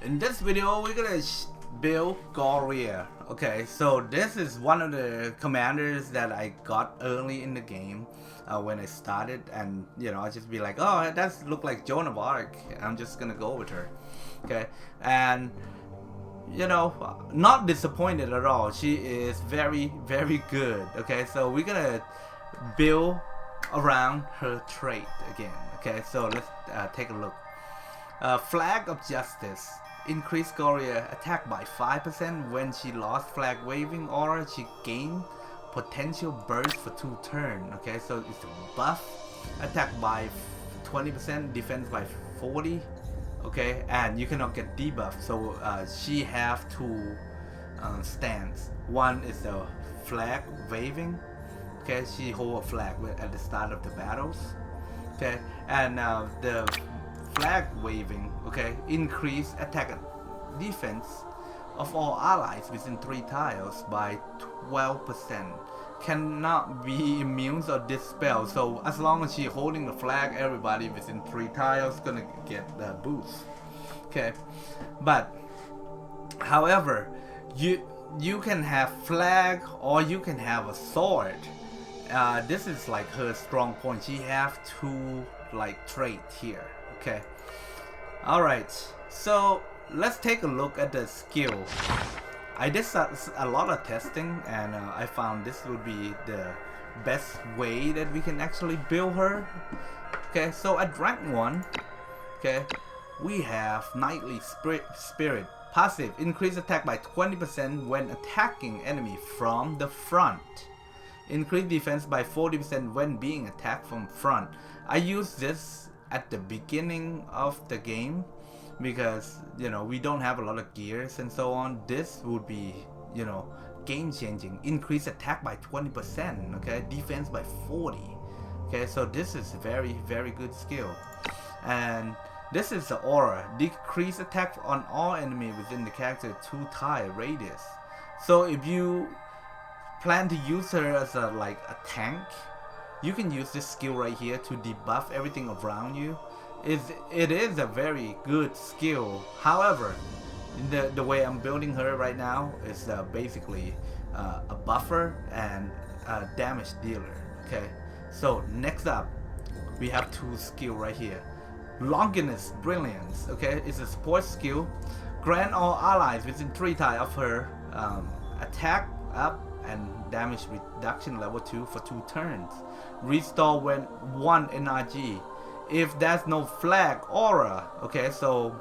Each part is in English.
In this video, we're gonna build Gloria. Okay, so this is one of the commanders that I got early in the game when I started, and I just be like, oh, that does look like Joan of Arc. I'm just gonna go with her. Okay, and not disappointed at all. She is very, very good. Okay, so we're gonna build around her trait again. Okay, so let's take a look. Flag of Justice. Increase Gloria attack by 5% when she lost flag waving aura. She gained potential burst for 2 turns. Okay, so it's a buff. Attack by 20%, defense by 40. Okay, and you cannot get debuff. So she have 2 stands. One is the flag waving. Okay, she hold a flag at the start of the battles. Okay, and the flag waving, okay, increase attack and defense of all allies within 3 tiles by 12%. Cannot be immune or dispelled. So as long as she's holding the flag, everybody within 3 tiles gonna get the boost. Okay, but however, you can have flag or you can have a sword. This is like her strong point. She have 2 like trait here. Okay, alright, so let's take a look at the skill. I did a lot of testing, and I found this would be the best way that we can actually build her. Okay, so at rank 1, okay, we have Knightly Spirit. Passive, increase attack by 20% when attacking enemy from the front. Increase defense by 40% when being attacked from front. I use this at the beginning of the game because we don't have a lot of gears and so on. This would be game changing. Increase attack by 20%. Okay, defense by 40. Okay, so this is very, very good skill. And this is the aura. Decrease attack on all enemy within the character 2 tile radius. So if you plan to use her as a tank, you can use this skill right here to debuff everything around you. It is a very good skill. However, the way I'm building her right now is basically a buffer and a damage dealer. Okay, so next up we have 2 skill right here. Longinus Brilliance. Okay, it's a support skill. Grant all allies within 3 tiles of her attack up and damage reduction level 2 for 2 turns. Restore when 1 NRG. If there's no flag aura, okay, so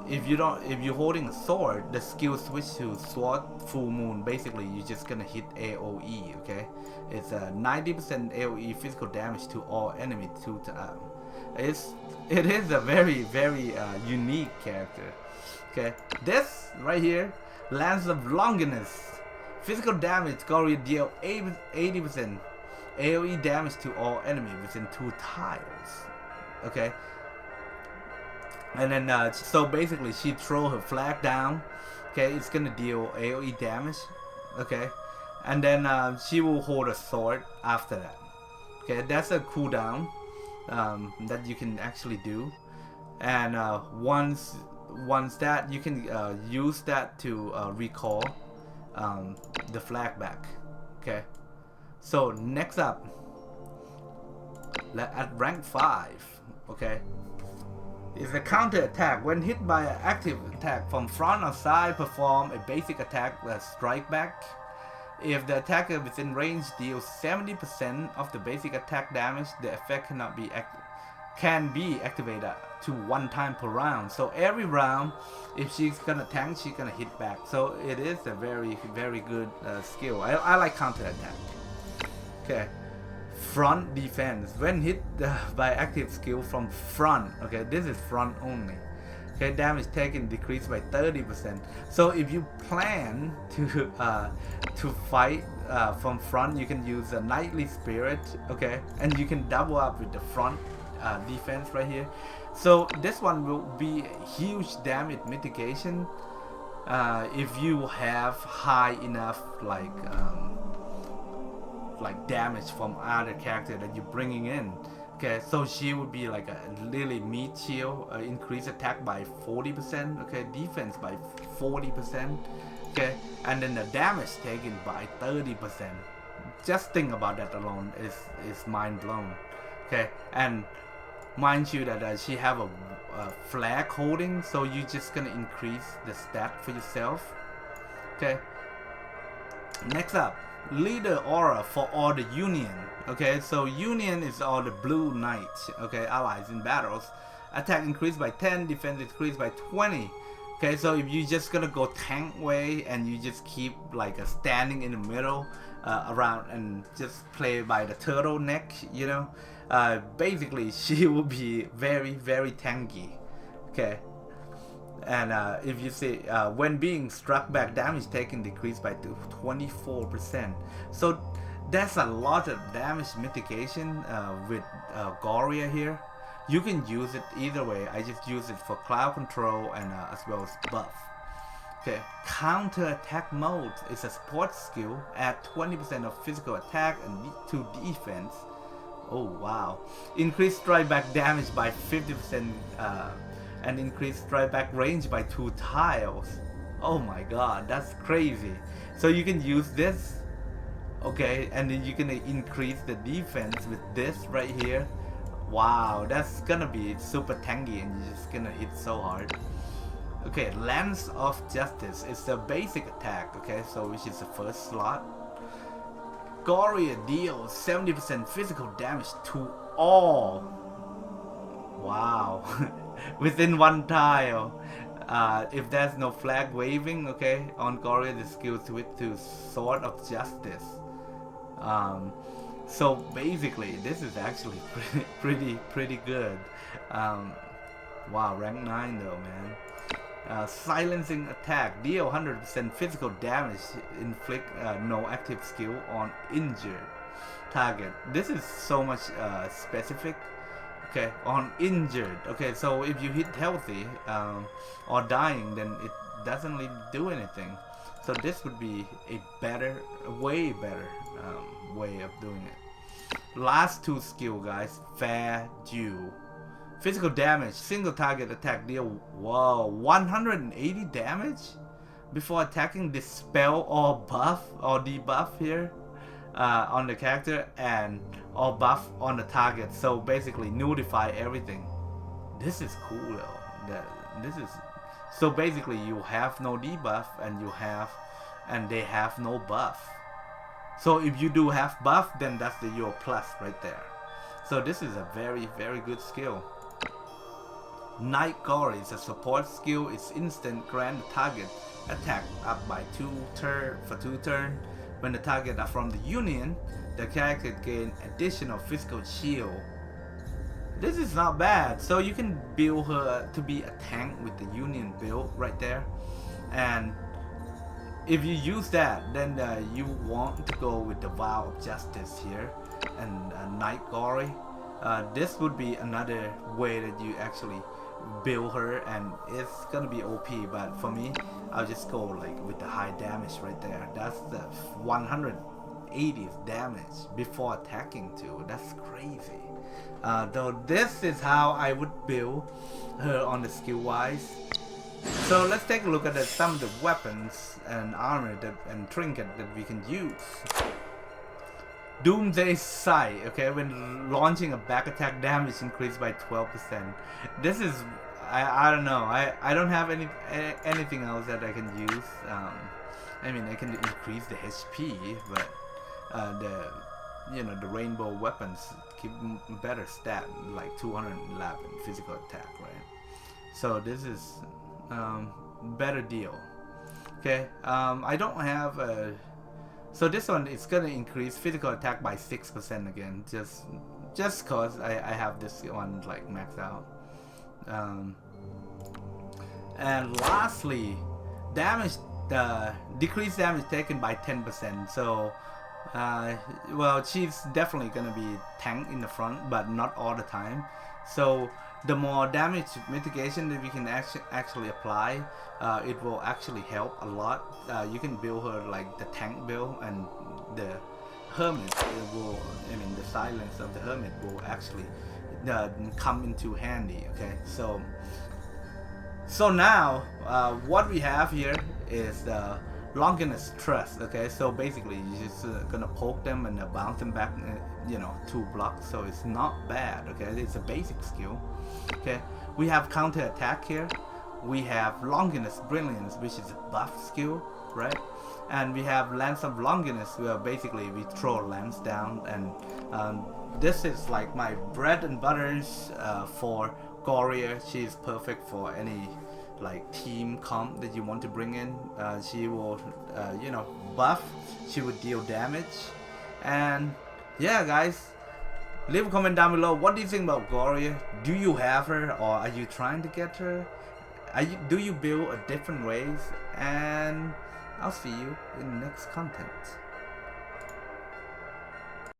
if you're holding a sword, the skill switch to sword full moon. Basically, you're just gonna hit AOE. Okay, it's a 90% AOE physical damage to all enemy 2 times. It is a very, very unique character. Okay, this right here, Lance of Longinus. Physical damage, Gloria deal 80% AoE damage to all enemy within 2 tiles. Okay, and then so basically she throw her flag down. Okay, it's gonna deal AoE damage. Okay, and then she will hold a sword after that. Okay, that's a cooldown that you can actually do, and once that you can use that to recall the flag back. Okay, so next up at rank 5, okay, is a counter attack. When hit by an active attack from front or side, perform a basic attack strike back. If the attacker within range deals 70% of the basic attack damage, the effect can be activated to 1 time per round. So every round, if she's gonna tank, she's gonna hit back. So it is a very, very good skill. I like counter attack. Okay, front defense. When hit by active skill from front, okay, this is front only. Okay, damage taken decreased by 30%. So if you plan to fight from front, you can use a Knightly Spirit. Okay, and you can double up with the front defense right here. So this one will be huge damage mitigation if you have high enough like damage from other character that you're bringing in. Okay, so she would be like a really meat shield, increase attack by 40%, okay, defense by 40%, okay, and then the damage taken by 30%. Just think about that alone is mind blown, okay, and mind you that she have a flag holding, so you just gonna increase the stat for yourself, okay. Next up, leader aura for all the union. Okay, so union is all the blue knights, okay, allies in battles. Attack increased by 10, defense increased by 20. Okay, so if you just gonna go tank way and you just keep like a standing in the middle around and just play by the turtleneck, you know, basically she will be very, very tanky. Okay. And if you see, when being struck back, damage taken decreased by 24%. So that's a lot of damage mitigation with Gloria here. You can use it either way. I just use it for cloud control and as well as buff. Okay, counter attack mode is a support skill. Add 20% of physical attack and to defense. Oh wow! Increase strike back damage by 50%. And increase strike back range by 2 tiles. Oh my god, that's crazy. So you can use this, okay, and then you can increase the defense with this right here. Wow, that's gonna be super tanky and you're just gonna hit so hard. Okay, Lance of Justice is the basic attack, okay, so which is the first slot. Gloria deals 70% physical damage to all. Wow. Within 1 tile. If there's no flag waving, okay, on Gloria the skill switch to Sword of Justice. So basically this is actually pretty good. Wow, rank 9 though, man. Silencing attack, deal 100% physical damage, inflict no active skill on injured target. This is so much specific. Okay, on injured. Okay, so if you hit healthy or dying, then it doesn't really do anything. So this would be a better, way better way of doing it. Last 2 skill, guys. Fair due. Physical damage. Single target attack deal. Whoa, 180 damage before attacking. Dispel or buff or debuff here on the character and or buff on the target, so basically nullify everything. This is cool though. This is so basically you have no debuff and they have no buff. So if you do have buff, then that's your plus right there. So this is a very, very good skill. Night Glory is a support skill. It's instant, grant the target attack up by 2 turns. When the target are from the Union, the character gain additional physical shield. This is not bad. So you can build her to be a tank with the Union build right there. And if you use that, then you want to go with the Vow of Justice here and Night Glory. This would be another way that you actually build her, and it's gonna be OP, but for me I'll just go like with the high damage right there. That's the 180th damage before attacking too. That's crazy. Though this is how I would build her on the skill wise. So let's take a look at some of the weapons and armor and trinket that we can use. Doomsday Sight, okay, when launching a back attack, damage increased by 12%. This is, I don't know, I don't have anything else that I can use. I mean, I can increase the HP, but the rainbow weapons keep better stat, like 211 physical attack, right? So this is better deal. Okay, I don't have a. So this one is gonna increase physical attack by 6% again, just cause I have this one like maxed out. And lastly, damage, decreased damage taken by 10%. So, well, she's definitely gonna be tank in the front, but not all the time. So the more damage mitigation that we can actually apply, it will actually help a lot. You can build her like the tank build, and the hermit will, I mean the silence of the hermit will actually come into handy. Okay, so now what we have here is the Longinus Thrust. Okay, so basically you're just gonna poke them and bounce them back, 2 blocks. So it's not bad. Okay, it's a basic skill. Okay, we have counter attack here. We have Longinus Brilliance, which is a buff skill, right? And we have Lance of Longinus, where basically we throw lance down, and this is like my bread and butters for Gloria. She is perfect for any like team comp that you want to bring in. She will, buff. She would deal damage, and yeah, guys. Leave a comment down below. What do you think about Gloria? Do you have her, or are you trying to get her? Do you build a different ways? And I'll see you in the next content.